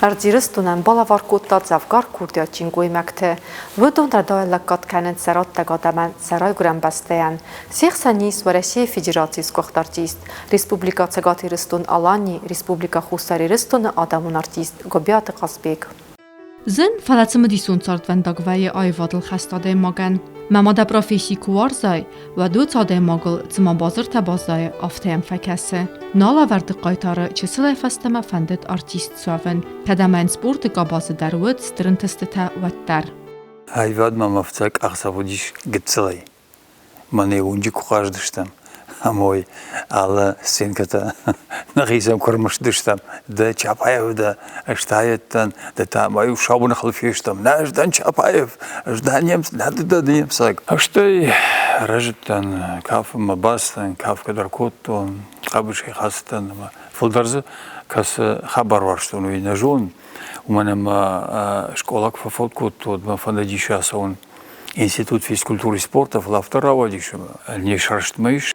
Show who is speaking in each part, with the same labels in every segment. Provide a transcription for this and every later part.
Speaker 1: Ardjiristun balavarkutta zavgar kurdia cingui mekte. Vudun radaylakat kenet serat tegadamen seray grembasteyan. Sixsani Россия Федерации скохтартист. Республика Цагатирistun Alani, Республика Хусаriristun Adamun артист. Gobiate Qasbek.
Speaker 2: Zin falacımdisун цартвендагвай айвадл хастаде маген. Mamada profesi kuarzay ve du tade magıl zıma bazır tabazay aftayam fekese. Nala verdi qaytarı çısılay fastama fendet artist suavın. Tedamen sportu gabazı dervud strintistite vetter.
Speaker 3: Ayvad mamavtsak aqsavudish gitsilay. Mane unji kuqajdishtam. Amoy ala senkata nagisam kurmushdishtam. Da Chapayev da ashtayettan da tamay shabun khalfishtam. Najdan Chapayev ajdaniyam nadadiyam sak. Ashtay rajtan kaf mabastan kaf kadarkotton qabishi khastan fuldarz kas khabar varston uinajon. У мене школа кфафотку тут ма фандадишасон институт физкультуры и спорта флавтора водишем не шарштмыш.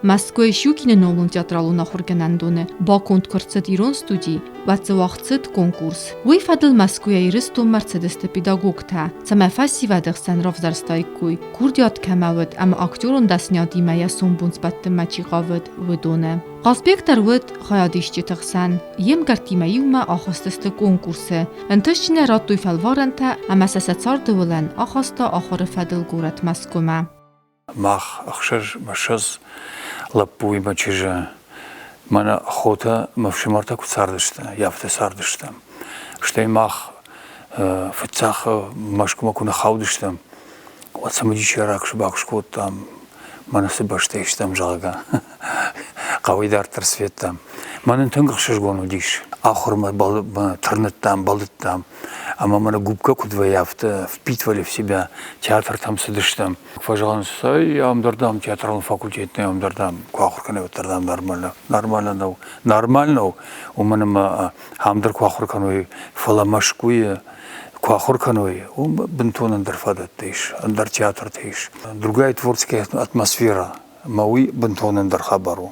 Speaker 2: Москве щукине новлун театралу нахургенандоне баконт курцет ирон студии вацвахцет конкурс. Вы фадл Москве иристу Мерседес педагогта. Самафаси вадахсан равзарстайкуй. Курдиат камавет ам актерон дасняди мая сомбунс баттем мачиqavет выдоне. Qasbek tarvut xayadishchi taqsan. Yem gartimayuma axostasta konkursi. Antashchina rattuy falvaranta amasasat bilan axosta oxiri fadl gurat maskuma.
Speaker 3: Mach axshaj mashaz lappuy machija. Mana охота мавшимарта куцардышта, яфта сардыштам. Штей мах фцах машкума куна хаудыштам. Вот самодичи ракш бакшкот там манасы баштештам жалга. Qavidar tırsvettam. Manın tıngıqşış gonu diş. Ахурма тырныттам, балыттам. Ама мана губка кудваявты, впитывали в себя театр там сидыштам. Пожалуйста, я амдардам театральный факультет, я амдардам. Куахурканы ватардам нормально. Нормально. У меня амдар куахурканы фаламашкуя. Куахурканы, бентон андарфадат тейш, андар театр тейш. Другая творческая атмосфера. Мауи бентон андархабару.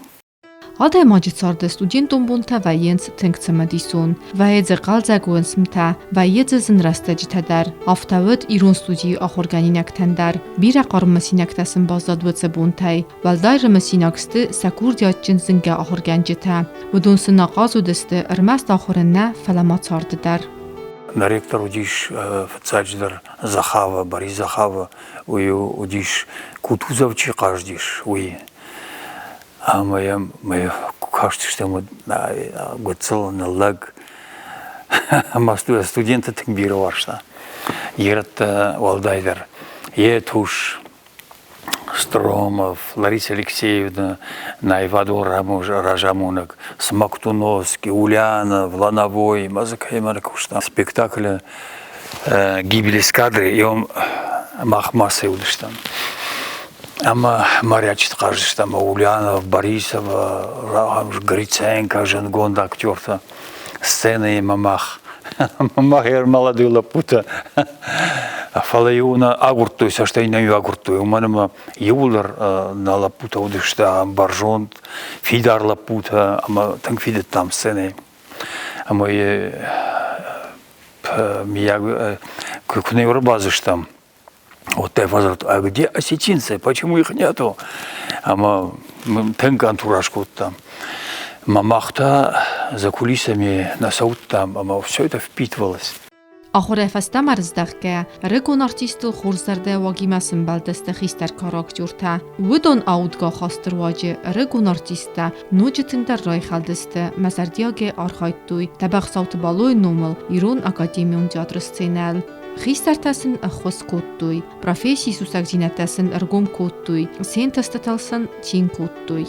Speaker 2: Ադե մաջիցարդը ստուդենտոն բունտա və ենց թենքցմդիսուն, və եձը qalzagonsmta, və եձը zınrastacitədər, aftavıd irun studi axorganinyak təndər, bir aqarmasinyaktasın bazadvıcı buntay, valdayırmasinyakstı sakurdiatçın zınga axorgancitə, vudunsun naqazudistı ırmast axorınna fəlamatsardıdər.
Speaker 3: Наректор удиш фцадждар Захава, Борис Захава, удиш Кутузовчи каждиш, А моя кажется, что мы гуцел на лаг масту студента тимбироваршта. Ерат Валдайдер, Етуш, Стромов, Лариса Алексеевна, Найвадор Ражамунок, Смоктуновский, Ульянов, Лановой, Мазакаймар Кушта. Спектакль «Гибель эскадры», и он махмасы удыштан. Ама Марячит кажется, там Ульянов, Борисова, Гриценко, Женгонда, актер-то, сцены Мамах. Мамах я молодой лапута. Фалаюна агурт, то есть, а что я не агурт, у меня юлер на лапута удышта, Баржон, Фидар лапута, ама танк видит там сцены. Ама я кукне урбазыш там. Вот я возрат, а где осетинцы? Почему их нету? Ама тенка антуражку там. Мамахта за кулисами на саут там, ама все это впитывалось.
Speaker 2: Ахуре фаста марздахке, рекон артисту хурзарде вагимасın baldeste xister karakterta. Udon audga xastır vacı, rекон артиста, nojitinde ray xaldeste, mazardiage arxaytduy, tabaq savtı baloy nomul, İron Akademiyon teatr ssenal. Xistartasın axos kodduy, profesi susak zinatasin ergom kodduy, sen tastatalsın tin kodduy.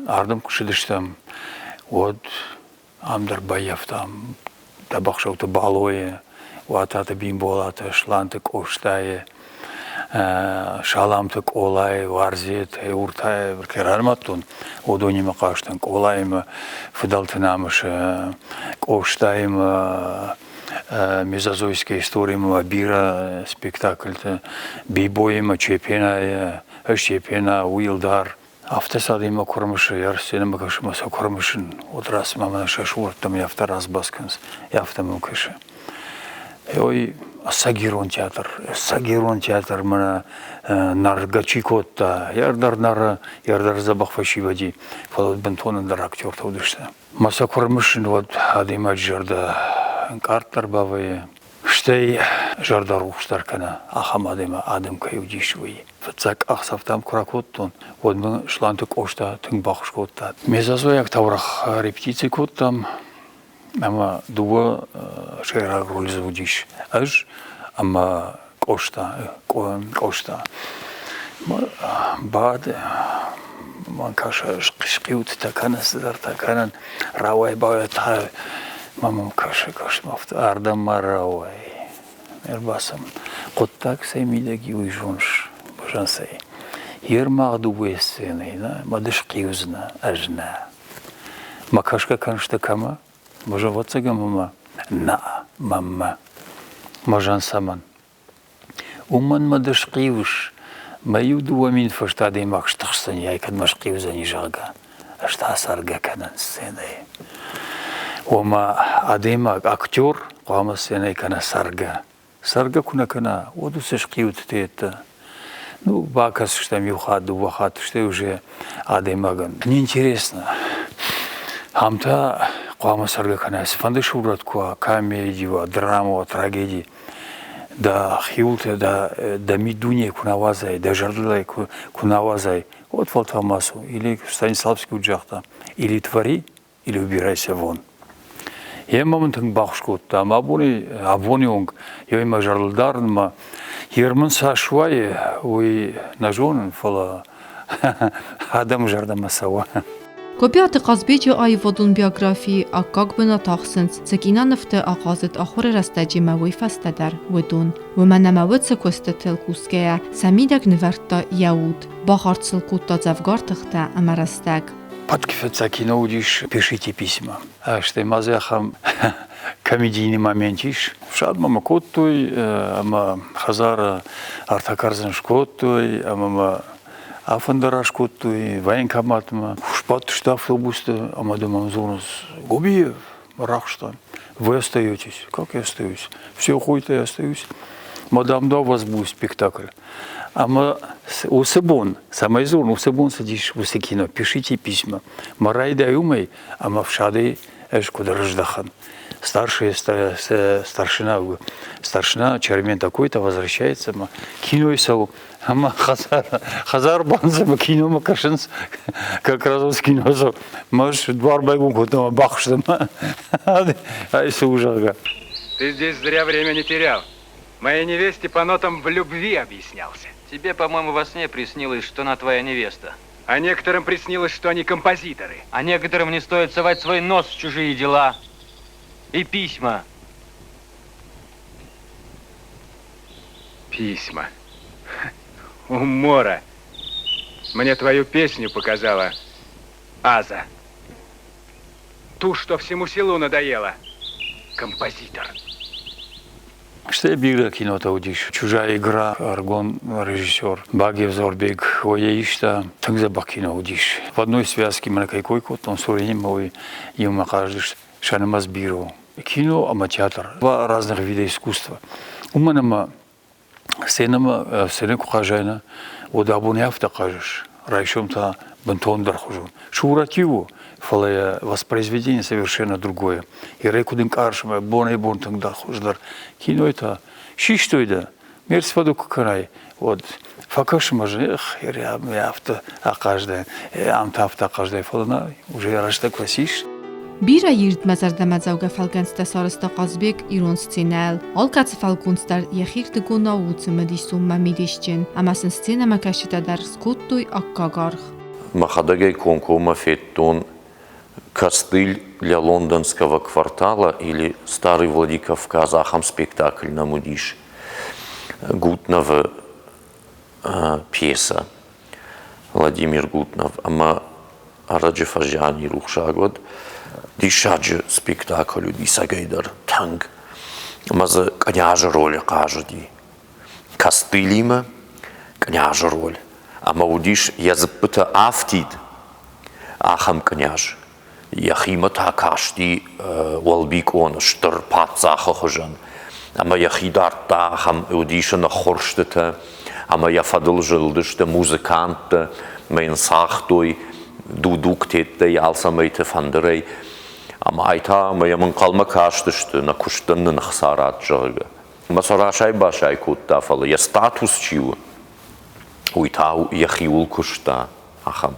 Speaker 3: Ardım kuşidishtam, od amdar bayaftam, tabaq savtı baloy, vatata bimbolata, şlantık oştay, şalamtık olay, varzet, urtay, kerarmatun, odonima qaştan olayım, fıdaltınamış, oştayım, мезозойская история бира спектакль бейбоема чепена Уилдар Автосадима кормыши, ярсенема кашимаса кормышин. Вот раз мама шашуртам я втораз басканс, я автомукаши. Ой, Сагирон театр мана наргачикотта, ярдар забахфашивади, фалот бентонандар актер таудышта. Маса кормышин вот адима жарда картар бавые. Штей жардар ухштаркана, ахамадема адым каюдишвей. Фацак ахсафтам кракоттон, вот мы шлантык ошта тың бахшкотта. Мезазояк таврах репетиции коттам, ама дуа шераг роль звудиш. Аж ама кошта. Бад man каша шкиут такана сдар таканан равай баят мамам каша мафт ардам маравай эрбасам коттак семидеги уйжонш божансей ермагду весене на мадышкиузна ажна макашка каншта кама божаватсага мама на мамма мажансаман уман мадышкиуш маю дуамин фаштаде макштахсан я кад машкиуза нижага ашта сарга канан сцене Ома адема актер, қоғамы сене кана сарга. Сарга куна кана, оду сешкиут тета. Ну, бакас что мюхаду, вахат, что уже адемаган. Неинтересно. Амта қоғамы сарга кана, сфанды шураткуа, комедия, драма, трагедия. Да хилте, да мидуне кунавазай, да жарлай кунавазай. Вот фалтамасу, или Станиславский уджахта, или твори, или убирайся вон. Я моментен бахшкот, там абонионг, я има жарлдарн, ма ерман сашвай, ой нажонен фала адам жардама сава.
Speaker 2: Կոպիատը Ղազբեջը այվոդուն բիոգրաֆի ակակ բնաթախսնց ցկինա նվտը աղազդ ախորը ռաստաջի մավոյ ֆաստադար ոդուն ոմանամավը կոստել կուսկեя самидак նվարտա яуд бахарцл кутта завгартахта амарастак
Speaker 3: Подкифеца кино удиш, пишите письма. А что мазяхам комедийный моментиш. Шадмама коттуй, ама хазара артакарзан шкоттуй, ама афандараш коттуй, военкоматма. Шпат что автобуста, ама думам зонус. Губиев, рахштан. Вы остаетесь. Как я остаюсь? Все уходит, я остаюсь. Мадам, да, у вас будет спектакль. Ама усебон, самое зурно, усебон садишь в кино, пишите письма. Марай даюмай, ама в шады куда рождахан. Старшина, чермен такой-то возвращается, кино и сау. Ама хазар банза, кино макашинс, как раз кино сау. Маш двор байгу готова бахштам. Ай сужага.
Speaker 4: Ты здесь зря время не терял. Моей невесте по нотам в любви объяснялся.
Speaker 5: Тебе, по-моему, во сне приснилось, что она твоя невеста.
Speaker 4: А некоторым приснилось, что они композиторы.
Speaker 5: А некоторым не стоит совать свой нос в чужие дела. И письма.
Speaker 4: Письма. Умора. Мне твою песню показала Аза. Ту, что всему селу надоело. Композитор.
Speaker 3: Что я бегал кино-то удишь? Чужая игра, Аргон, режиссер, Багев Зорбег, Оеишта, так за кино удишь. В одной связке мы на кайкой-кот, он суреним мой, ему каждый шанамаз биру. Кино, ама театр. Два разных вида искусства. У меня сцена кухажайна, вот абунеавта кажешь, райшом-то бентон дархужу. Шуративу. Фалая воспроизведение совершенно другое. И рекудин каршма, бонай бонтан дахуждар. Кино это шиштойда. Мерс воду кукарай. Вот факашма же, я авто акаждай, амта авто акаждай фалана. Уже рашта классиш.
Speaker 2: Բիրա երդ մազարդամազավգա ֆալկանստա սարստա Ղազբեկ իրոնց ցինալ ալկաց ֆալկունստար յախիր դգոնա ուծմը դիսում մամիդիշջեն ամասն սցենա մակաշտադար սկուտտույ ակկագարխ
Speaker 6: Махадагай конкома феттон костыль для лондонского квартала или Старый Владикавказ, ахам спектакль на мудиш. Гутнова пьеса. Владимир Гутнов. Ама Араджифажани Рухшагод. Дишаджи спектакль дисагайдар танг. Маза княжа роль кажди. Костылима княжа роль. Ама удиш языппыта афтид ахам княж. Яхима такашти walbik он штыр патсаха хожан. Ама яхидарта ахам удиша на хорштета. Ама яфадыл жылдышты музыканты. Mijn сахтой дудуктетте алсамайты фандырай. Ама айта mijn қалма каштышты на куштынны хсарат жырга. Масарашай башай кутта фалы. Я статус чиу. Уйтау яхиул кушта ахам.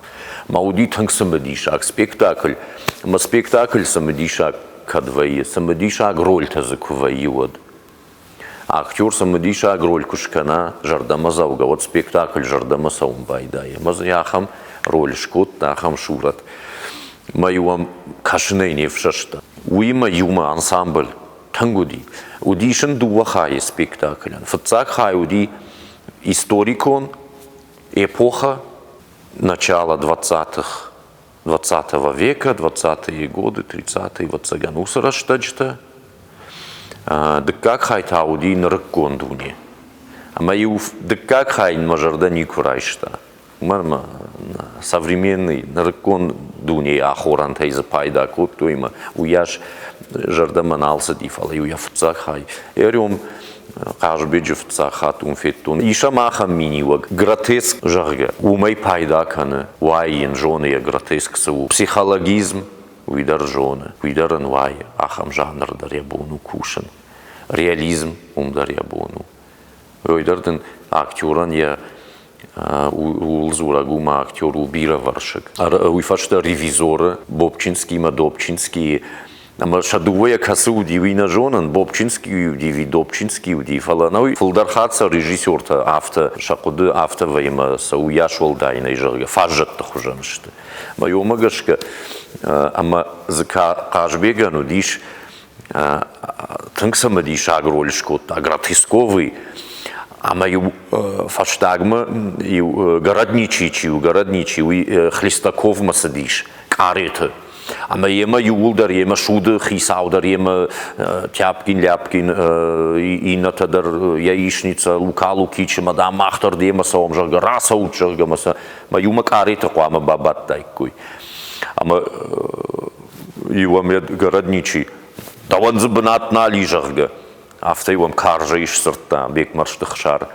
Speaker 6: Мауди танк самадишак спектакль. Ма спектакль самадишак кадваи. Самадишак роль тазыкуваи вот. Актер самадишак роль кушкана жардама зауга. Вот спектакль жардама саумбайдая. Маз яхам роль шкот ахам шурат. Маюам кашней не вшашта. Уима юма ансамбль тангуди. Удишен дуахай спектакль. Фацак хай уди историкон. Эпоха начала 20 века, 20-е годы, 30-е, вот цаганусара штачта. Да как хай тауди на ракондуни. А мою да как хай мажарда никурайшта. Марма современный на ракондуни ахоран тайза пайда куту има уяш жарда маналса дифала уяфцах хай. Эрюм Кажбеджи в цахатун феттун. Иша маха миниваг. Гротеск жарга. Умей пайда каны. Уайен жоны гротеск сау. Психологизм уидар жоны. Уидаран уай. Ахам жанр дарьябону кушан. Реализм дарьябону. Уидарден актеран я улзурагума актеру бира варшик. Уйфашта ревизоры. Бобчинский, Мадобчинский. Ама шадувая касы удивина жонан, Бобчинский удиви, Добчинский удивала. Но фулдархатса режиссер-то авто, шакуды авто вайма сауяшвал дайна ижарга, фажат-то хужаншты. Мою магашка, ама за кажбегану диш, тынксама диш агролишкот, агратисковый, ама ю фаштагма, ю городничий, Хлестаков масадиш, кареты. Ама ема юлдар, ема шуды, хисаудар, ема тяпкин, ляпкин, инатадар, яичница, лука-лукичи, мада махтар, дема саум жарга, раса учарга, маса, ма юма карета ама бабат тайкуй. Ама юам городничий, таван забнат нали жарга, афта юам каржа иш сырта, бек марштых шар.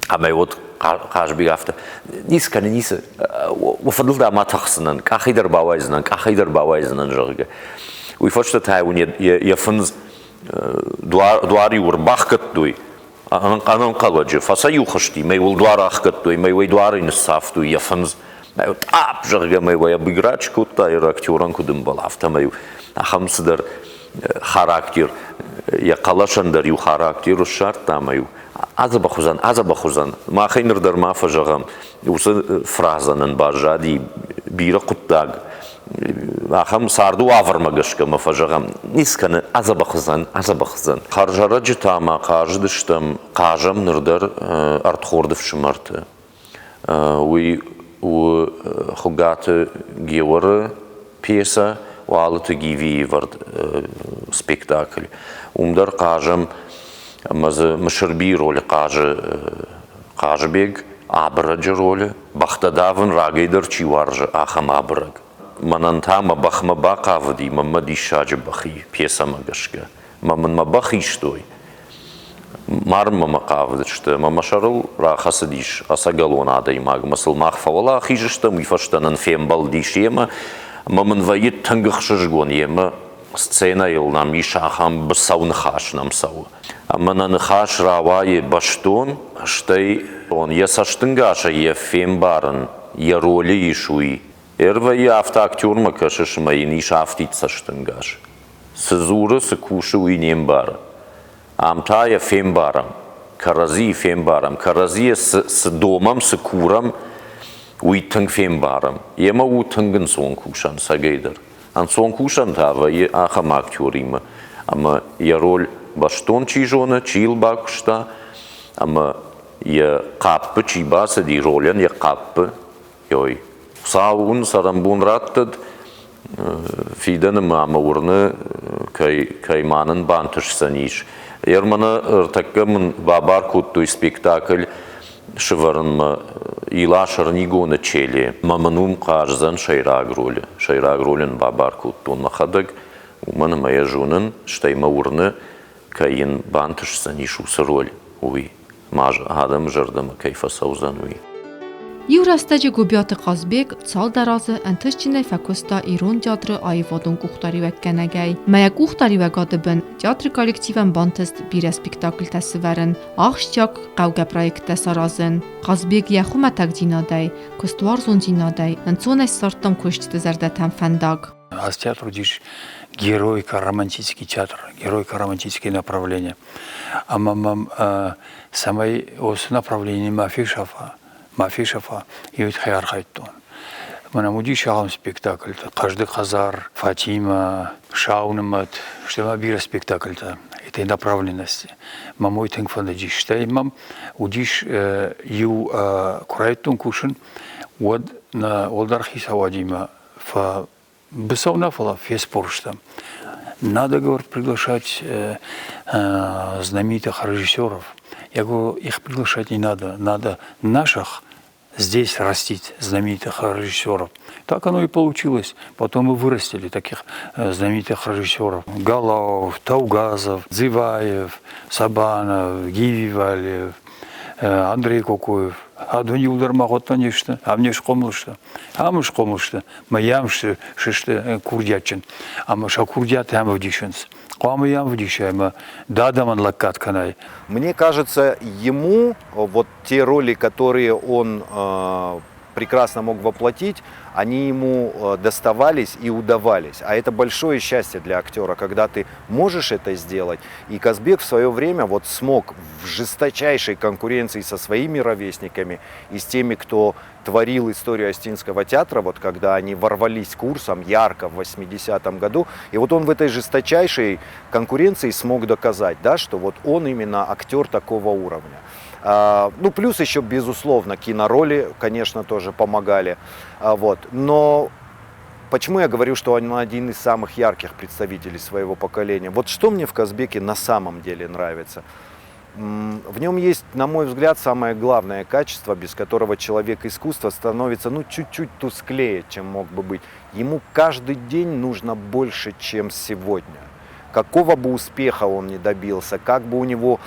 Speaker 6: Ама вот кажбег авто. Ниска не ниса. Уфадл да матахсынан. Кахидар бавайзнан жарга. Уйфачта тай уни яфынз дуари урбахкат дуй. Анан каладжи. Фаса юхашти. Мей ул дуар ахкат дуй. Мей вей дуари нсаф дуй. Яфынз. Мей вот ап жарга мей вей обыграч кутта. Ир актеран кудым бал авто мей. Ахамсыдар характер. Я калашандар ю характер шарта мей. Азабахузан. Махайнер дар мафажагам. Усы фразанын бажади бира куттаг. Ахам сарду авармагашка мафажагам. Нисканы азабахузан. Харжара житама каждыштам кажам нырдар артхордов шмарты. Уи хугаты георы пьеса, уалыты гиви вард спектакль. Умдар кажам Мышырби роли кажбег, абраджи роли, бахтадавын рагайдар чиваржы ахам абраг. Манантама бахма бақавыди, мама дишаджи бахи, пьеса магашка. Мамын мабахи штой. Марма мақавыдышты, мама шарыл рахасы диш, асагалон адай маг, масыл махфавала ахижышты, мифаштанын фембал диш ема, мамын вайет тангықшыжгон ема, сцена илнам ишахам бсаун хаш нам сау. Аманан хаш равае баштон, штай он ясаштынгаша е фембарын, я роли ишуи. Эрвае автоактюрма кашышмайын иш автицаштынгаш. Сызуры сыкуши уйнембар. Амта я фембарам, карази фембарам, карази с домам, с курам уйтынг фембарам. Ема утынгын сон кушан сагейдар. Ан сон кушан тава е ахам актюрима. Ама я роль баштон чижона, чил бакушта, ама я каппы чибаса ди ролян я каппы. Йой. Саун сарамбун раттад, фиданы мама урны кайманын бантыш саниш. Ермана ыртаккамын бабар куттуй спектакль шыварынма илашар нигоны челе маманум кажзан шайраг ролен бабаркут тон махадак уманы моя жонын штайма урны кайын бантышса нишусы роль уй маж адам жырдым кайфа саузан уй
Speaker 2: Իուրաստաճը գոբյատը Ղազբեկ ցալ դարազը ընթշչինե ֆակոստա իրոն театры այվոդուն կուխտարի վեկկենագայ մայա կուխտարի վեկադբն театр коллективен բանտեստ բիրե սպեկտակլ տասվարն աղշճակ ყავგა проекта саразын Ղազբեկ яхума тагдинадай костуар зонзинадай ընծոնես сартам кошчты зардатам фандаг
Speaker 3: А с театру дишь героика, романтический театр, героика, романтические направления. А мамам самой ос направление Мафишафа и ведь хайархайтон. Мы нам удишаем спектакль. Каждый Хазар, Фатима, Шаунемат, что мы бира спектакль-то этой направленности. Мамой тенкфан диш, что и мам удиш ю курайтон кушен вот на олдархиса Вадима в бесовнафала феспоршта. Надо, говорит, приглашать знаменитых режиссеров. Я говорю, их приглашать не надо. Надо наших здесь растить, знаменитых режиссеров. Так оно и получилось. Потом мы вырастили таких знаменитых режиссеров. Галаов, Таугазов, Дзиваев, Сабанов, Гививалев, Андрей Кокуев. А до них удар махотта нечто. А мне шкомлышто. А мы шкомлышто. Мы ямши шиште курдятчин. А мы шакурдят ямов дишенс. Квамы ямов дишаем. Дадаман лакат канай.
Speaker 7: Мне кажется, ему вот те роли, которые он прекрасно мог воплотить, они ему доставались и удавались. А это большое счастье для актера, когда ты можешь это сделать. И Казбек в свое время вот смог в жесточайшей конкуренции со своими ровесниками и с теми, кто творил историю Остинского театра, вот когда они ворвались курсом ярко в 80-м году. И вот он в этой жесточайшей конкуренции смог доказать, да, что вот он именно актер такого уровня. Ну, плюс еще, безусловно, кинороли, конечно, тоже помогали. Вот. Но почему я говорю, что он один из самых ярких представителей своего поколения? Вот что мне в Казбеке на самом деле нравится? В нем есть, на мой взгляд, самое главное качество, без которого человек искусства становится, ну, чуть-чуть тусклее, чем мог бы быть. Ему каждый день нужно больше, чем сегодня. Какого бы успеха он ни добился, как бы у него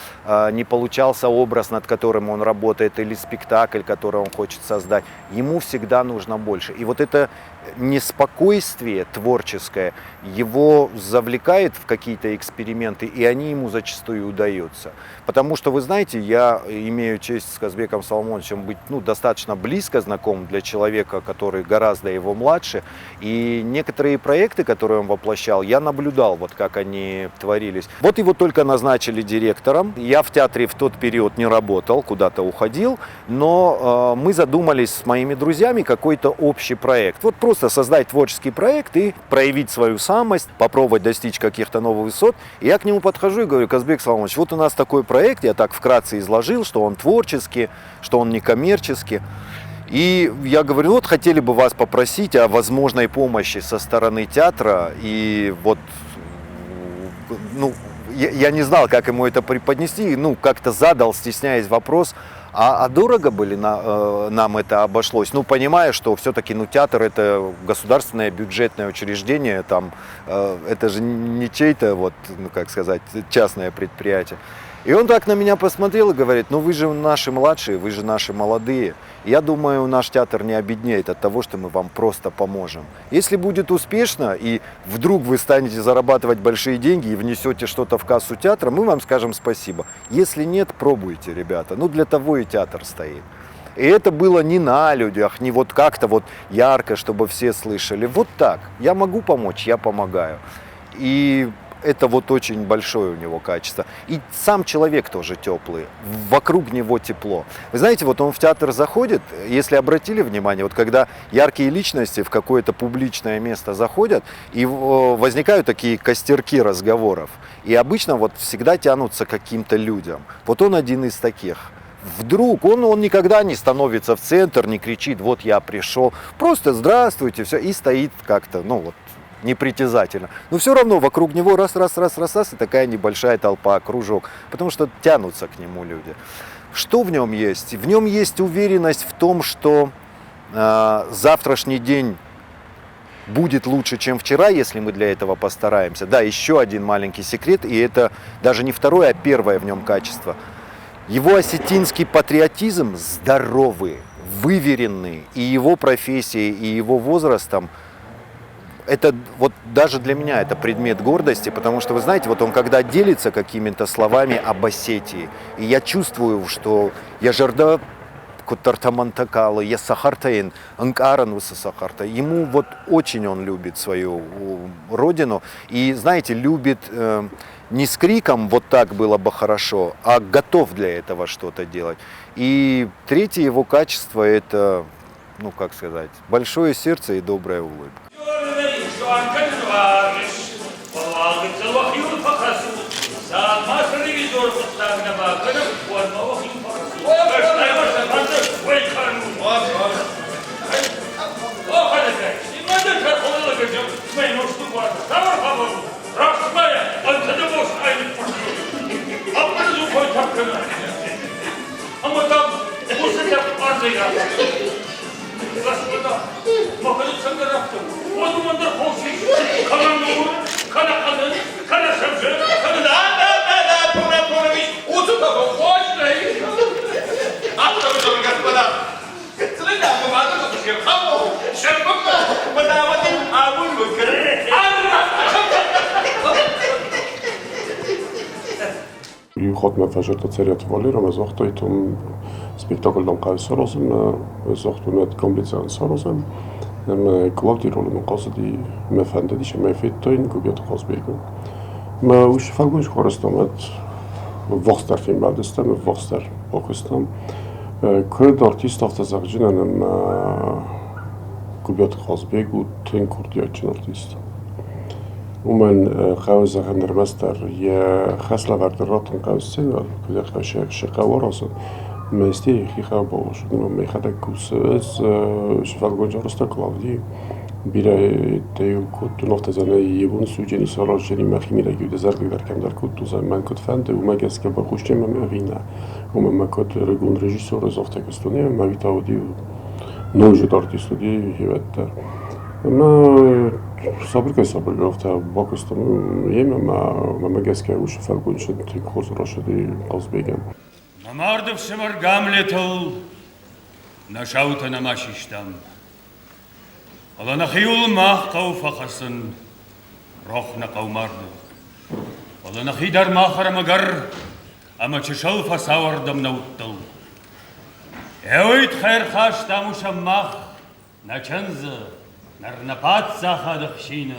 Speaker 7: не получался образ, над которым он работает, или спектакль, который он хочет создать, ему всегда нужно больше. И вот это неспокойствие творческое его завлекает в какие-то эксперименты, и они ему зачастую удаются. Потому что, вы знаете, я имею честь с Казбеком Соломоновичем быть достаточно близко знаком для человека, который гораздо его младше. И некоторые проекты, которые он воплощал, я наблюдал, вот как они творились. Вот его только назначили директором. Я в театре в тот период не работал, куда-то уходил, но мы задумались с моими друзьями какой-то общий проект. Вот просто создать творческий проект и проявить свою самость, попробовать достичь каких-то новых высот. И я к нему подхожу и говорю: Казбек Соломонович, вот у нас такой проект, я так вкратце изложил, что он творческий, что он некоммерческий. И я говорю, вот хотели бы вас попросить о возможной помощи со стороны театра. И вот, ну, я не знал, как ему это преподнести, ну, как-то задал, стесняясь, вопрос, а дорого бы ли нам это обошлось? Ну, понимая, что все-таки, ну, театр — это государственное бюджетное учреждение, там, это же не чей-то, вот, ну, как сказать, частное предприятие. И он так на меня посмотрел и говорит: ну вы же наши младшие, вы же наши молодые. Я думаю, наш театр не обеднеет от того, что мы вам просто поможем. Если будет успешно, и вдруг вы станете зарабатывать большие деньги и внесете что-то в кассу театра, мы вам скажем спасибо. Если нет, пробуйте, ребята. Ну, для того и театр стоит. И это было не на людях, не вот как-то вот ярко, чтобы все слышали. Вот так. Я могу помочь, я помогаю. И это вот очень большое у него качество. И сам человек тоже теплый, вокруг него тепло. Вы знаете, вот он в театр заходит, если обратили внимание, вот когда яркие личности в какое-то публичное место заходят, и возникают такие костерки разговоров, и обычно вот всегда тянутся к каким-то людям. Вот он один из таких. Вдруг он никогда не становится в центр, не кричит: вот я пришел, просто здравствуйте, все, и стоит как-то, ну вот, непритязательно. Но все равно вокруг него раз, и такая небольшая толпа, кружок, потому что тянутся к нему люди. Что в нем есть? В нем есть уверенность в том, что завтрашний день будет лучше, чем вчера, если мы для этого постараемся. Да, еще один маленький секрет, и это даже не второе, а первое в нем качество. Его осетинский патриотизм здоровый, выверенный, и его профессией, и его возрастом. Это вот даже для меня это предмет гордости, потому что, вы знаете, вот он когда делится какими-то словами об Осетии, и я чувствую, что я жарда Кутартамантакалы, я Сахартаин, Анкаран Сахарта. Ему вот очень он любит свою родину, и, знаете, любит не с криком «вот так было бы хорошо», а готов для этого что-то делать. И третье его качество – это, ну как сказать, большое сердце и добрая улыбка.
Speaker 8: Իհոտ մέφաժերտը ծերյատ վալերը մզոխտոյթում սպեկտակլդան կայսարոսım մզոխտունետ կոմպլիցիան սարոսım Կլավդի rolunu qasdi mefende dişe mefettoyn kubiyat qasbego ma ush falgunç xoristomet vaxtar film badestem vaxtar okostam kurd artist avtazagjinan kubiyat qasbego ten kurdiyatçın artist ومن قوز غندرمستر يا خسلا وردراتن قوز سنال كده شقا وراسن مستی خیخا باش نمی خدا کوسز شفاق گنجارستا کلاودی بیره تیو کد نفت زنه یبون سوجنی سالار جنی مخیمی را گیوده زرگی در کم در کد دوزن من کد فنده و مگس که با خوشتی من مغینه و من کد رگون رژیسور زافته کستونی من ویتاودی و نوجود آرتیستودی هیوت در ما صبر که صبر گرفته با کستم یم ما مگس که وش فاق گنجشد تی خورز راشدی قاز بگم
Speaker 9: Намардов шемаргам летал, на шаута намашиштам. Ала нахиул мах кауфахасын, рох на каумарду. Ала нахидар махарамагар, ама чешал фасавардам науттал. Эуит хайрхаш тамушам мах, на чанза, нарнапат сахадахшина.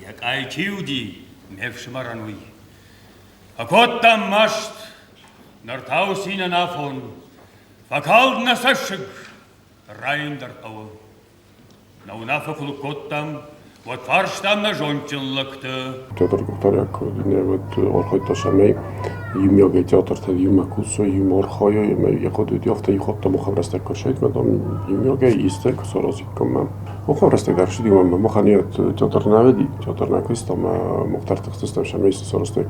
Speaker 9: Як айчиуди, мевшимарануй. А кот там машт, Нартаусина нафон, факалд на сашик, райндер пау. На унафакулу коттам, вот фарш там на жончен лакта.
Speaker 8: Театр Ковторяк, вот орхойта шамей, юмяге театр та юма кусо, юм орхойо, я ходу диофта, и ход там ухаврастек кошет, медом юмяге истек, сорозик комам. Ухаврастек дарши димам, маханият театр наведи, театр наквистам, мухтартых систем шамей, соростек,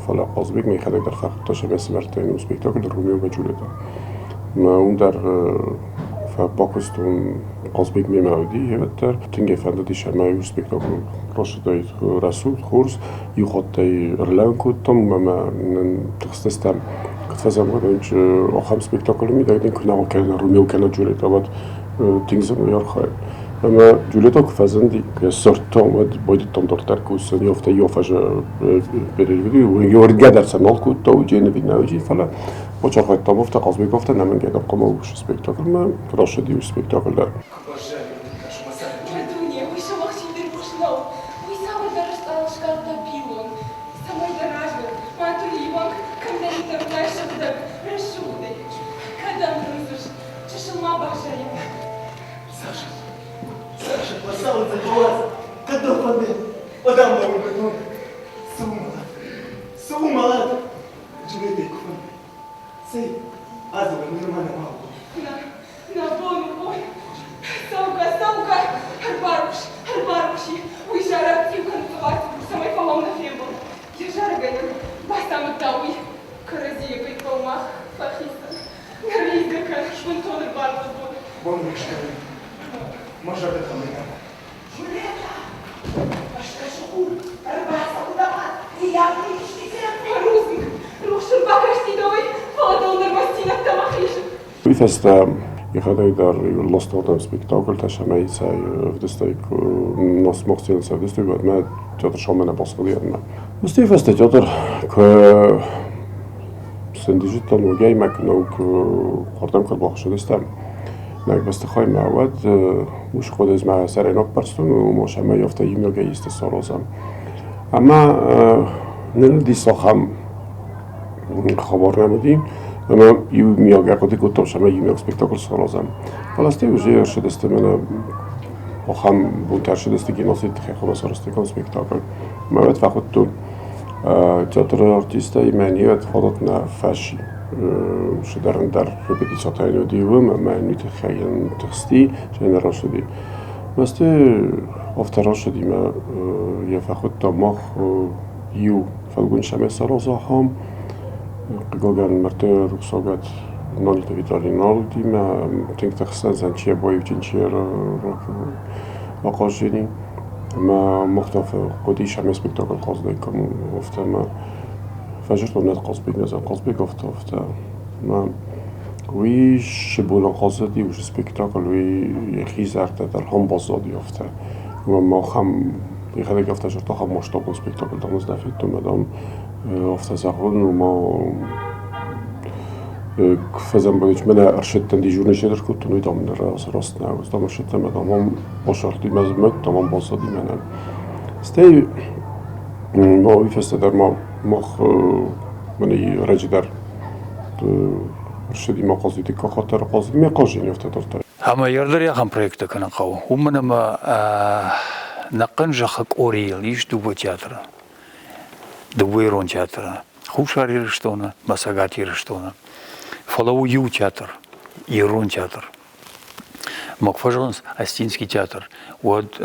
Speaker 8: фала пазбек, мей хадек дар факта шамей смертен, спектакль Ромео и Джульетта. Und der Pakistan قصبيك ميماودي هبتر تنجي فندي شماي spektakel راشداي رسول خورس يخطي رلانكو تم ما تخصصتم كنت فازم قدنج أخم spektakel مي دايدين كنا كان روميو كان جوليتا بعد تنزم يرخاي أما جوليتا كفازندي كسرتهم بعد تندر تركوس يافته يافج بالفيديو ويورجع در سنالكو توجي نبيناوجي فلا وچه خواهد تا مفته قصبی گفته نمین گیدم قمه وش سپیکتاکل من راشدی وش سپیکتاکل در
Speaker 10: Sei, azul, nu rămâne mai mult. Na, bun. Sauka, harbaruși. Uișara, tiu că nu să mai fac la un film. E jară găină, basta mă taui, cărăzie, Bunton barco bu.
Speaker 8: Bom müşteri. Maşadet hamile.
Speaker 10: Juleta. Başka şokur. Arbasa udama. Diyavni iştiten paruznik. Ruhşur bakashti doy. Fadonlar mastinat tamahish.
Speaker 8: Uifesta jechadaj dar lostortem spektakl tashamejca vdestek nos mochtjelca vdestek wat me teatr shomene poskedierna. Vdestek festa teatr ke sen digital و جاي معك نوك قردم كل باخش دستم نك بس تخاي معود وش خود از مع سر نوك برستون ومش ما يفته يميا جاي استسالازم اما نلدي صخم خبر نمودیم اما يميا جاي قدي كنت شما يميا سبيكتاكل سالازم فلسته وجه شدست من خم بونتر شدست کی ناسید خیلی سالسته کن سبيكتاكل ما وقت فقط teatr artista imeni اتفاقاتنا فاشي شدرن در رپتیسیات اینو دیوم اما نیت خیلی تخستی چه را شدی مثل افترا شدی ما یه فقط تماخ یو فلگون شمه سالازا هم قگان مرته رخصت نالت ویتالی نالتی ما تنگ تخستن زنچیه بایی وچنچیه را قاشدیم ما مختلف قديش عم سبيكتاكل خاص دايكم وفتا ما فجرت ونات قصبيك نزل قصبيك وفتا ما وي شبولا قصدي وش سبيكتاكل وي يخيزار تدر هم بازادي وفتا وما خم يخليك وفتا جرتا خم مشتاق سبيكتاكل دامز دافيت ومدام وفتا زغون وما فزم بودش من ارشدتن دی جورنی شدر کت نوی دام راست نه از دام ارشدتن مدام هم باشرتی مزمت دام بازدی منم استی ما ویفست در ما مخ منی رج در ارشدی ما قاضی که خاطر قاضی می قاضی نیفته دارد.
Speaker 3: همه یادر یا هم پروژه کنن قو. هم ما نقنج خک اوریل ایش دو تئاتر. دو ایران تئاتر. خوشاری رشتونه، مساقاتی رشتونه. Фолову Ю театр, Ирон театр, Макфажонс, Астинский театр. Вот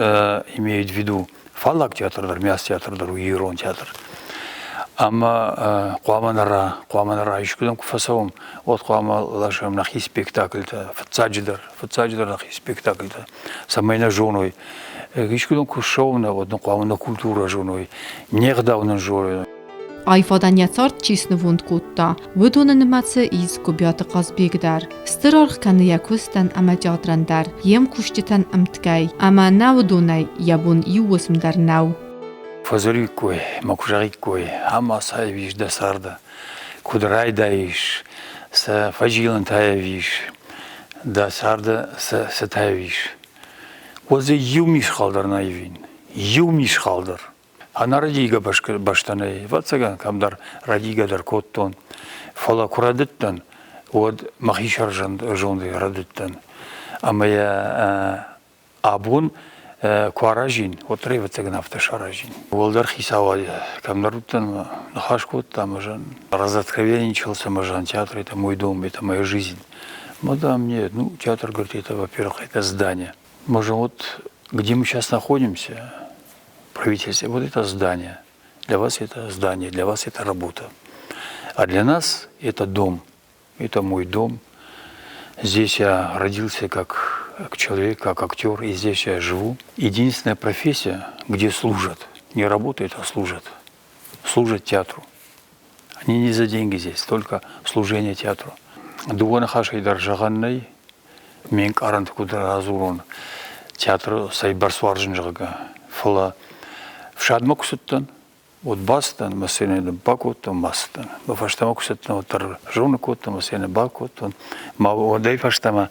Speaker 3: имеют в виду Фалак театр, Дармяс театр, Ирон театр. Ама Куаманара, еще куда куфасовым, вот Куама лашем нахи спектакль-то, Фацаджидар нахи спектакль-то, самайна женой. Еще куда кушовна, вот Куамана культура женой, недавно женой.
Speaker 2: Այվադանյացարդ չիսնվունդ կուտտա, վդոնը նմացը իզ կոբյատը qazbigdar, ստրարխ կանը յակուստան ամա ճատրանդար, jem կուշտիտան ըմտկայ, ամա նավ դոնայ, յաբուն իուոսմդար նավ.
Speaker 3: Фазорикой, макужарикой, ама саевиш да сарда, кудрай даиш, са фажилан таевиш, да сарда са таевиш. Озе юмиш халдар наивин, юмиш халдар. Ана радига баштанай, ватсаган камдар радига дар коттон, фала курадыттан, вот махишар жонды радыттан. Ама я абун куаражин, вот реватсаган автошаражин. Волдар хисавали, камдар уттан нахаш коттан мажан. Разоткровенничался мажан, театр это мой дом, это моя жизнь. Мадам, нет, ну театр, говорит, это, во-первых, это здание. Можем вот, где мы сейчас находимся, правительство, вот это здание. Для вас это здание, для вас это работа. А для нас это дом. Это мой дом. Здесь я родился как человек, как актер, и здесь я живу. Единственная профессия, где служат, не работают, а служат. Служат театру. Они не за деньги здесь, только служение театру. Дуана хашайдар жаганнай, менк арант кудра азурон. Театр сайбарсуаржин жага. Фала в шадмакусуттан, вот бастан, масене бакуттан, мастан. Бафаштамакусуттан, вот таржунакуттан, масене бакуттан. Ма водай фаштама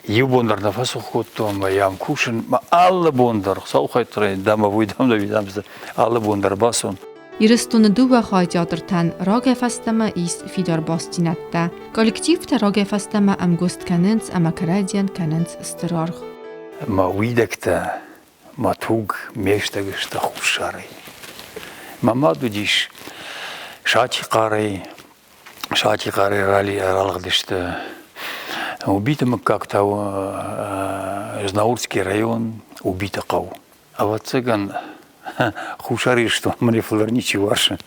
Speaker 3: юбондар нафасухуттан, маям кушен, ма алла бондар, саухайтрай, дама вуйдам да видамза, алла бондар басун.
Speaker 2: Իրստունը դուվա խայճատրթան ռոգեֆաստամա իս ֆիդար բաստինատտա, կոլեկտիվտը ռոգեֆաստամա ամգուստ կանենց ամակարադյան կանենց ստրարխ.
Speaker 3: Ма уидекта, ма туг мештагышта хушарай. Мама дудиш шати қарай рали аралгдышта. Убитым как-то Знаурский район убита қау. А вот цыган хушари что мне флорничи ваше.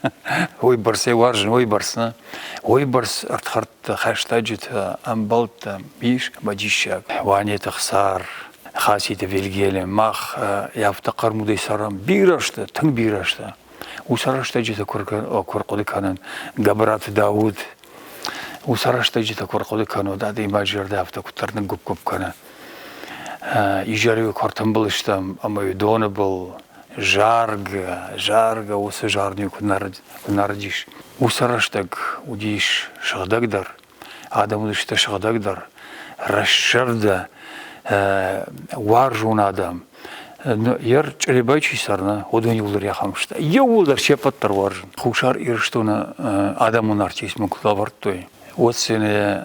Speaker 3: Ой барсе важен, ой барсна. Ой барс артхарт хаштаджит амбалта биш бадишак. Ванет хсар. Хасите Вильгелем, мах, я в такармуде сарам, бирашта, тан бирашта. У сарашта джита коркодиканан, Габрат Дауд, у сарашта джита коркодикану, дади маджарда в такутарнан губкопкана. Ижареви квартан былыштам, амаю дона был, жарга, усы жарню кунардиш. У сараштаг удиш шагдагдар, адамудышта шагдагдар, расшарда, варжун адам. Ер чребайчи сарна, одони улар яхамшта. Я улар шепаттар варжун. Хушар ирштуна адамун артис мукулавартой. Вот сене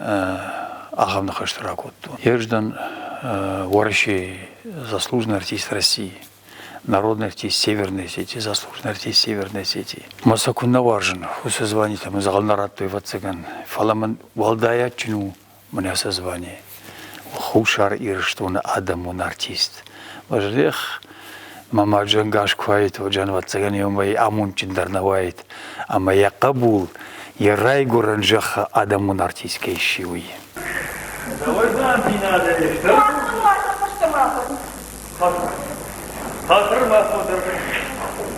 Speaker 3: ахавна хаштаракотту. Ерждан варши заслуженный артист России. Народный артист Северной Осетии, заслуженный артист Северной Осетии. Масакунна варжун. Усы звани там из Алнараттой вацаган. Фаламан валдая чину мне созвание. Хушар ирштуна адамун артист. Важлех мама джангаш квайт ваджан вацаган юмай амун чиндарнавайт. Ама я кабул ярай гуранжаха адамун артист кейшиуи.
Speaker 9: Давай замки надо. Хатыр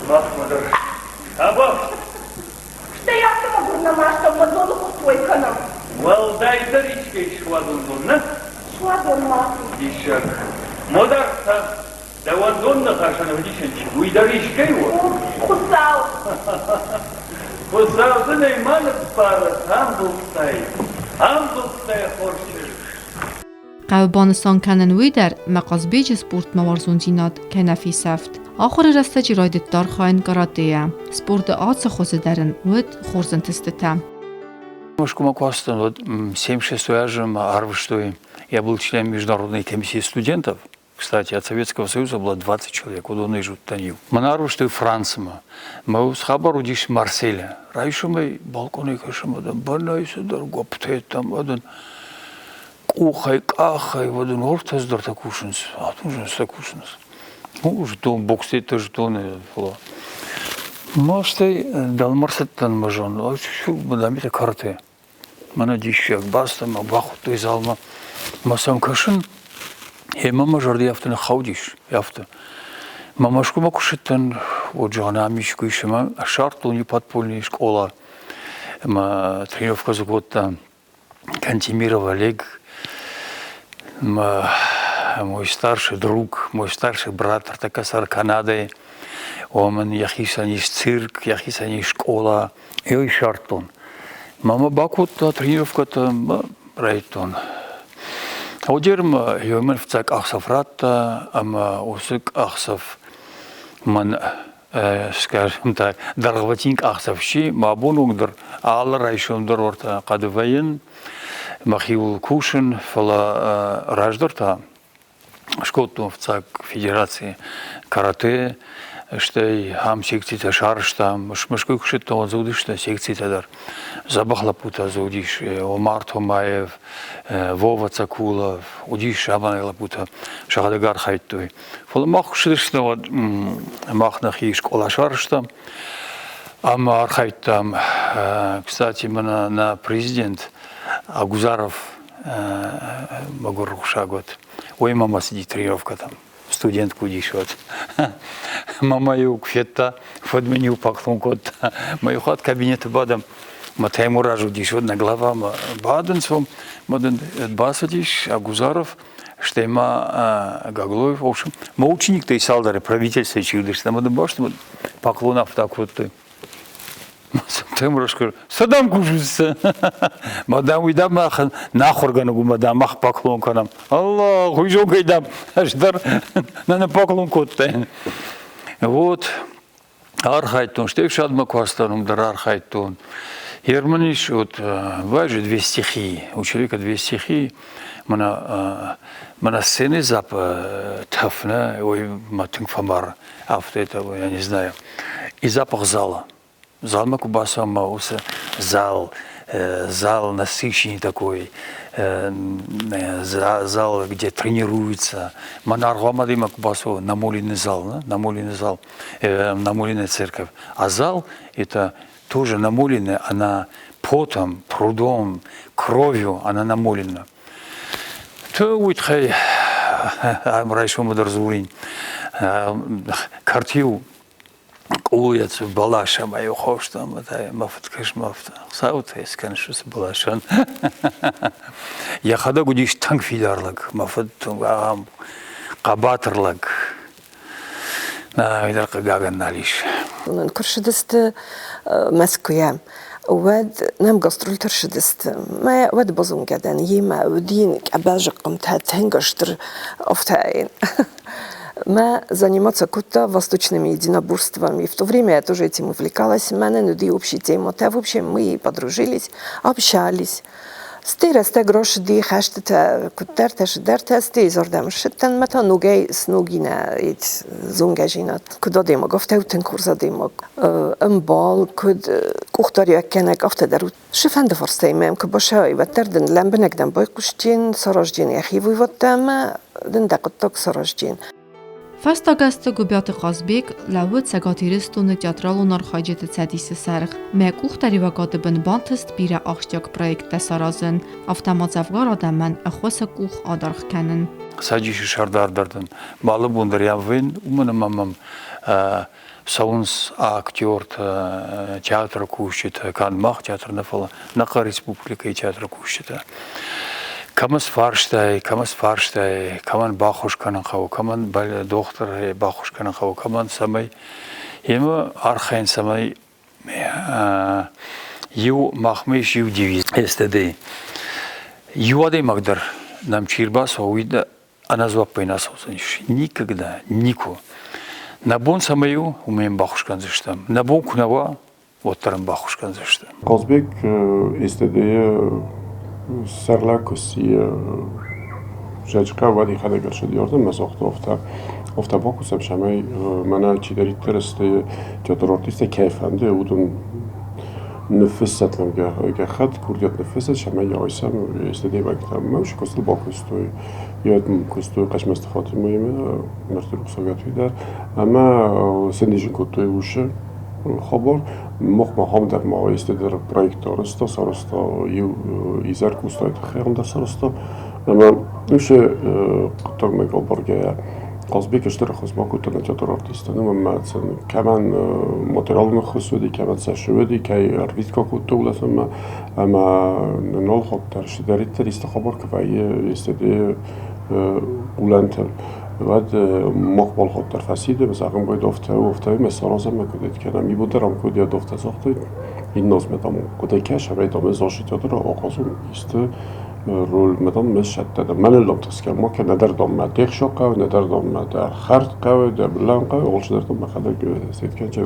Speaker 9: Махмудыр. Аба.
Speaker 10: Что я могу на маштаб мадону купой канал?
Speaker 9: Валдай даричкой швадун дурна.
Speaker 10: Швадун маху.
Speaker 9: Дишак. Модарта. Да вот донна хашана вдишенчик. Уй даричкой вот.
Speaker 10: Кусал.
Speaker 9: Кусал. Да нейманов пара. Амбулстай хоршир.
Speaker 2: قوبانستان کنن وی در مقازبیج سپورت موارزوندینات کنفی سفت. آخر رسته جرایدت دار خواهن کاراتیه. سپورت آتس خوزه درن ود خورزن تستتا.
Speaker 3: Мошкума Костан, вот 76-м Арвштуе, я был членом Международной комиссии студентов. Кстати, от Советского Союза было 20 человек, вот он и жут танил. Мы на Арвштуе Францима, мы с Хабару диш Марселя. Раньше мы балконы кашамадан, банайся дорого, птет там, один кухай, кахай, один орфтас дар такушинс, а тут же такушинс. Ну, ждон, бокстей тоже ждон, фло. Мостай дал марсеттан мажон, а что мадамите карте. Мана дишек бастам, бахут из алма. Масам кашин, и мама жарди яфтан хаудиш, яфта. Мамашку макушеттан, вот джанамишку ишема, шартлу не подпольная школа. Тренировка за год там, Кантемиров Олег, мой старший друг, мой старший брат, Артакасар Канады. Омен яхисаниш цирк, яхисаниш школа, и шартон. Мама бакут тренировка-то райтон. Одерм йомен в цак ахсафратта, ама усык ахсаф ман, скажем так, даргватинг ахсафши, мабунугдр, алла райшундр орта кадвайен, махил кушен, фала раждорта, школту в цак федерации карате, что хам секцита шарштам, мышкой кушет он заудиш, что секцита дар. Забахла пута заудиш, Омар Томаев, Вова Цакулов, удиш шабанела пута, шахадагар хайтой. Фолмах ширшно вот махнахи школа шарштам, амар хайтам. Кстати, мы на президент Агузаров Магурухша год. Ой, мама сидит тренировка там. Студентку дишот. Мама юг фетта, фодменю пахлон кот. Мою хат кабинета бадам. Матайму ражу дишот на глава баден свом. Маден басадиш, Агузаров, штейма Гаглоев. В общем, мой ученик-то и салдары, правительство чудиш. Там маден баш, поклонов так вот ты. Тем расскажу. Садам кушается. Мадам уйдам махан нахоргану мадам мах поклон канам. Аллах, уйжу гайдам. Аждар на поклон коттен. Вот. Архайтон, что еще одна квастанум дар архайтон. Ерманиш вот важит 2 стихи. У человека 2 стихи. Мана сцены зап тафна, ой матинг фамар. Авто этого я не знаю. И запах зала. Зал макубаса мауса, зал, зал насыщенный такой, зал, где тренируются. Манаргамадима Кубасова, намоленный зал, намоленная церковь. А зал это тоже намоленная, она потом, трудом, кровью, она намолена. То уйдхай, раньше мы дорзулин, картил, улиц балаша мою хош там, это мафт кашмафт, саута есть, конечно, с балашан. Я хода гудиш танк филарлак, мафт там кабатрлак, видар каган налиш.
Speaker 11: Куршидست مسکویم ود نم گاسترول ترشدست ما ود بازم کردن یه معودین که بعضی قمت هنگشتر افتاین ما заниматься куда восточными единоборствами. В то время я тоже этим увлекалась. Мене нуди общие темы. В общем, мы подружились, общались. Стирасте грош ди хаште кутертеш дертести зordam шитен мета нугей снугина ит зунгажина куда демо гофтаутен курса демо бал куд кухтария кенек афте дару шифанде форстеймем кбашай ватерден ламбенек дам бойкуштин сорождин яхивуй ваттам ден дакотток сорождин
Speaker 2: Фастагасты губяты Қазбек лавы цагатиристуны театралунар хajete цадисы сарх мәк ухтари вагады бен бантыст бире ахштяк проекта саразын автоматзавгар адаман ахваса кух адарх кәнін.
Speaker 3: Садиши шардардардан балы бундар явын уманамамам саунс актер театр кушит канмах театрна фала нақа республика театр кушит. Камас фарштай, каман бахушканан хау, каман доктор бахушканан хау, каман самай, ему архайн самай, ю махмеш ю девиз, эстеды. Ю адей магдар нам чирбас уида, а назвал пойнасовсаниш. Никогда, нику. На бон самаю умеем бахушкан заштам, на бон кунава вот тарам бахушкан заштам.
Speaker 8: Қазбек эстеды سرلاکوسی جاجکا وادی خداگر شد یاردم مساخت افتا باکوسم شمای من چی داری ترسته تئاتر آرتیست کیفنده بودم نفس ستلم که خد کردیات نفس شمای آیسم استدی وقتم موش کستل باکوستوی یاد کستوی قشم استفاده مهمه مرتب سویاتوی در اما سندیجین کتوی وشه خبر هم در مقایسه در پروژه دارسته سراستا ایزار کوستای خیلی در سراستا اما میشه قطع میگه برگه قصبی اشتر خصم کوت نتیجه آرتیستانه مثلا کمان ماتریال مخصوصی کمان سشودی که ارویت کوت ولسم اما نال خب درش دارید تریست خبر که وای استدی بولندتر بعد مقبل خود در فسیده مثلا باید افته مثلا لازم میکنید که نمی بود درام کودی افته ساخته این ناز میدم کودی کش باید آمد زاشیت داره آغازم است رول میدم مشت داده من لام تسکر ما که ندار دام مدیخ شاقه و ندار دام در خرد قوی در بلند قوی اولش دارم مخدر گوید که چه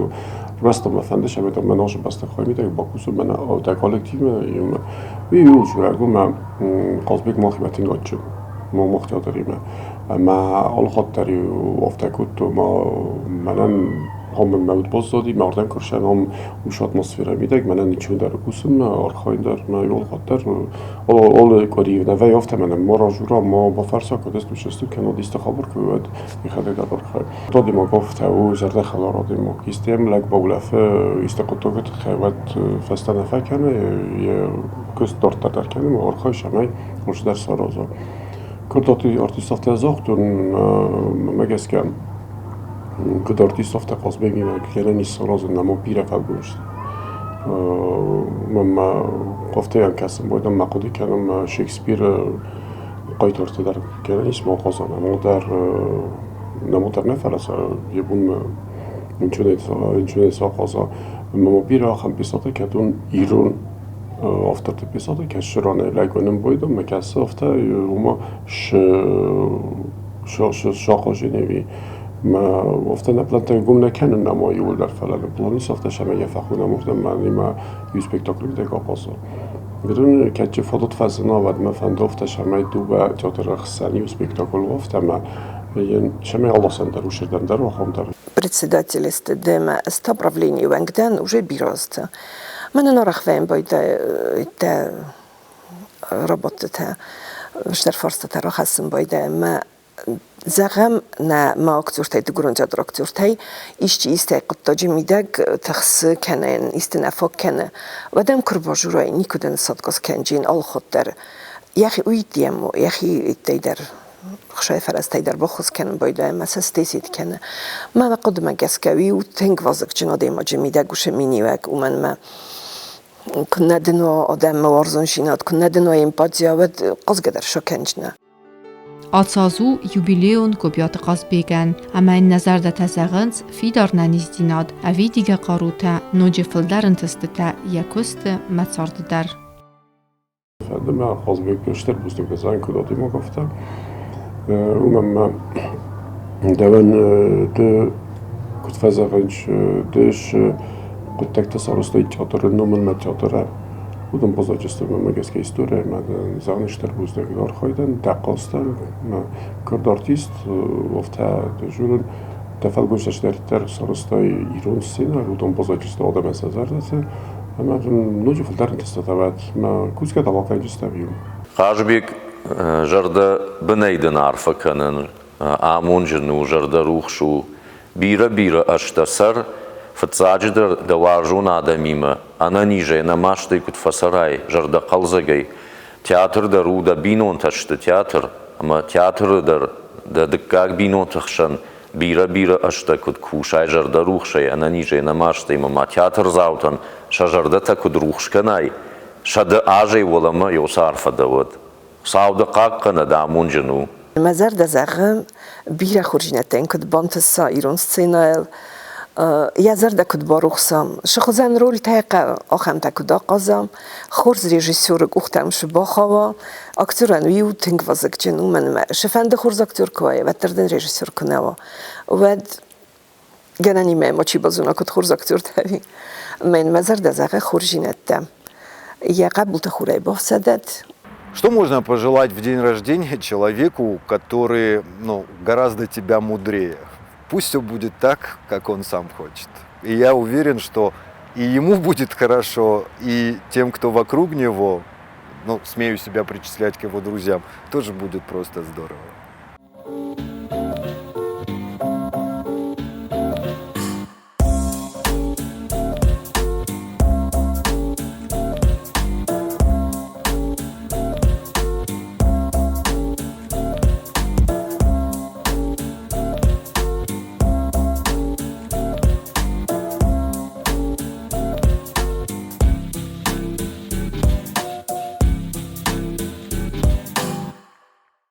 Speaker 8: راست مفهوم داشته میدم من آش بسته خواهی میده باکوسو من در کالکتیو من ویو شو من قصبی ما خیلی گاچم ما مختار داریم ما آل خود داری افته کود ما منن هم موت باز دادی مردم کرشن هم وش اتمسفر میده منن نیچون در کوسم آرخاین در ما یول خود در آل کاری نوی افته منن ما راجورا ما با فرسا کدست بشستیم که نادیست خبر که بود میخواهد در برخواه دادی ما گفته و زرده خلا را دیم کیستیم لگ باولف استقطعات خوات فستان فکنه یه کست دارت در کنیم آرخای شمای وش در سرازا کرداتی آرتیست افته زاختون مگس کم کد آرتیست افته قاس بگیم که نیست راز نمو پیره فبرشت من گفته ام کسم بودم مقدی کردم شکسپیر قایت آرتی در که نیست ما قازم نمو در نفرس یه بون اینچونه سا قازا ما پیره خم بیساته کدون ایران افتاد پیساده که شرانه لگانم بودم مکسه افته ما شاخه جنوی ما افته نپلانت گم نکنن نمایی ول در فلان پلانی افته شما یه فخونه مردم من ما یه سپکتاکل دیگه پاسا بدون که فضات فضنا و ما فند افته شما دو با تئاتر خصنی یه سپکتاکل افته ما شما الله سندر وشردن در و خام در
Speaker 11: председатель СТДМ правления Вангдан уже биросты. من نرخویم باید ربط تا شتر فرست تا رخصم باید ما زغم نه ما اکتور تای دگرون جد اکتور تای ایشتی ایسته قطعی میدگ تخص کنن ایست نفاق کنه و دم کرباجورای نیکودن صدقاس کنجین آل خود در یخی اویدیم و یخی تای در خشای فرستای در بخوز کنن باید مثلا استیسید کنه ما قدم گسکوی و تنگ وازک جناده ما جمیده گوشه مینیوک و من ما کنه دنو آدم موارزون شیناد کنه دنو امپاتیا و قصد شو کنجنه
Speaker 2: Ացազու յուբիլեոն կոպյատը qazբեգան, ամայն նազարդա թազաղանց ֆիդար նանիզդինاد, ավի դիգա կարութա, նոջը ֆլդարն թստտա, յակոստը մացարդդար.
Speaker 8: Fəndə mən qazbeg göstər büzdük zayn kudatıma qafta. Umma dəvən də kutfazağınç dəş kutakta sarostoy teatrın nomel teatra. Udum pozajistə mən gəskə istoriya mən zanışlar büzdük arxaydan təqasdan mən kurd artist ofta dejurun təfəl göstərişlər sarostoy İran scenar udum pozajistə adam əsəzərdəsə ama nujuf darn testavat ma kuska tabaqayı istəbiyim.
Speaker 6: Qajbek jarda binaydın arfa kanın amunjnu jarda ruhshu bira ashtasar فتساجدر دوارجون آدمیمه آن نیجه نماشتی کت فسرای جرد قلزگی تئاتر در رو دا بینون تشت تئاتر اما تئاتر در دکاک بینون تخشن بیرا اشتا کت کوشای جرد روخشی آن نیجه نماشتی ما تئاتر زاوتن شجرده تا کت روخش کنای شد آجی ولما یوسار فدود ساود قاقنا دامون جنو
Speaker 11: مزار دزاغم بیرا خورجینتن کت بانتسا ایران سینال یازر دکود باروخسام شخصان رول تاق آخام تکود آقازم خورز رژیسور گفتم شباخوا اکتوران ویو تنگ وزک جنو من شفند خورز اکتور کوی و تردن رژیسور کنوا و گنانی ما چی بازونا کد خورز اکتور تایی من مزار دزاغ خورجینتم я قبل تخوري بفسدت.
Speaker 7: Что можно пожелать в день рождения человеку, который гораздо тебя мудрее? Пусть все будет так, как он сам хочет. И я уверен, что и ему будет хорошо, и тем, кто вокруг него, смею себя причислять к его друзьям, тоже будет просто здорово.